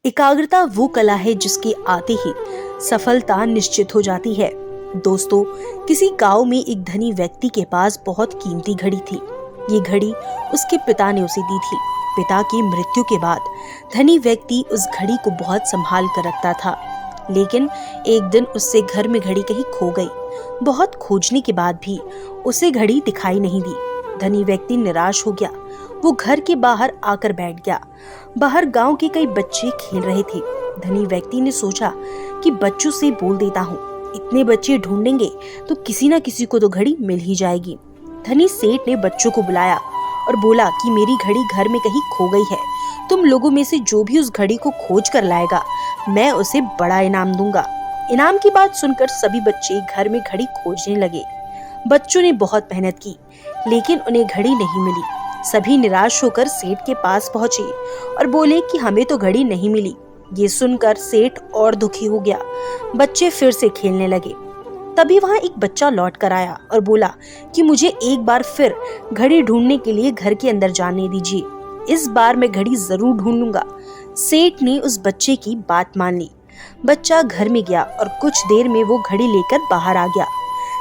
एकाग्रता वो कला है जिसके आते ही सफलता निश्चित हो जाती है। दोस्तों, किसी गांव में एक धनी व्यक्ति के पास बहुत कीमती घड़ी थी। ये घड़ी उसके पिता ने उसे दी थी। पिता की मृत्यु के बाद धनी व्यक्ति उस घड़ी को बहुत संभाल कर रखता था, लेकिन एक दिन उससे घर में घड़ी कहीं खो गई। बहुत खोजने के बाद भी उसे घड़ी दिखाई नहीं दी। धनी व्यक्ति निराश हो गया। वो घर के बाहर आकर बैठ गया। बाहर गांव के कई बच्चे खेल रहे थे। धनी व्यक्ति ने सोचा कि बच्चों से बोल देता हूँ, इतने बच्चे ढूंढेंगे तो किसी ना किसी को तो घड़ी मिल ही जाएगी। धनी सेठ ने बच्चों को बुलाया और बोला कि मेरी घड़ी घर में कहीं खो गई है। तुम लोगों में से जो भी उस घड़ी को खोज कर लाएगा, मैं उसे बड़ा इनाम दूंगा। इनाम की बात सुनकर सभी बच्चे घर में घड़ी खोजने लगे। बच्चों ने बहुत मेहनत की, लेकिन उन्हें घड़ी नहीं मिली। सभी निराश होकर सेठ के पास पहुंचे और बोले कि हमें तो घड़ी नहीं मिली। ये सुनकर सेठ और दुखी हो गया। बच्चे फिर से खेलने लगे। तभी वहां एक बच्चा लौट कर आया और बोला कि मुझे एक बार फिर घड़ी ढूंढने के लिए घर के अंदर जाने दीजिए। इस बार मैं घड़ी जरूर ढूंढूंगा। सेठ ने उस बच्चे की बात मान ली। बच्चा घर में गया और कुछ देर में वो घड़ी लेकर बाहर आ गया।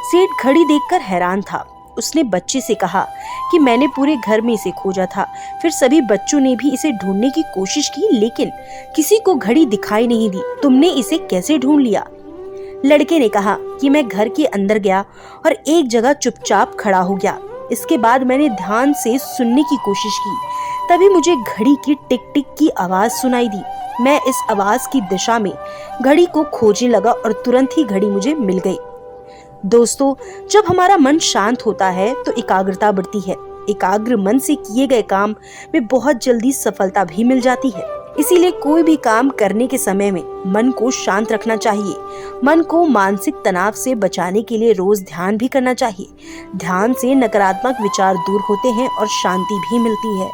सेठ घड़ी देखकर हैरान था। उसने बच्चे से कहा कि मैंने पूरे घर में इसे खोजा था। फिर सभी बच्चों ने भी इसे ढूंढने की कोशिश की, लेकिन किसी को घड़ी दिखाई नहीं दी। तुमने इसे कैसे ढूंढ लिया? लड़के ने कहा कि मैं घर के अंदर गया और एक जगह चुपचाप खड़ा हो गया। इसके बाद मैंने ध्यान से सुनने की कोशिश की। तभी मुझे घड़ी की टिक टिक की आवाज सुनाई दी। मैं इस आवाज की दिशा में घड़ी को खोजने लगा और तुरंत ही घड़ी मुझे मिल गई। दोस्तों, जब हमारा मन शांत होता है तो एकाग्रता बढ़ती है। एकाग्र मन से किए गए काम में बहुत जल्दी सफलता भी मिल जाती है। इसीलिए कोई भी काम करने के समय में मन को शांत रखना चाहिए। मन को मानसिक तनाव से बचाने के लिए रोज ध्यान भी करना चाहिए। ध्यान से नकारात्मक विचार दूर होते हैं और शांति भी मिलती है।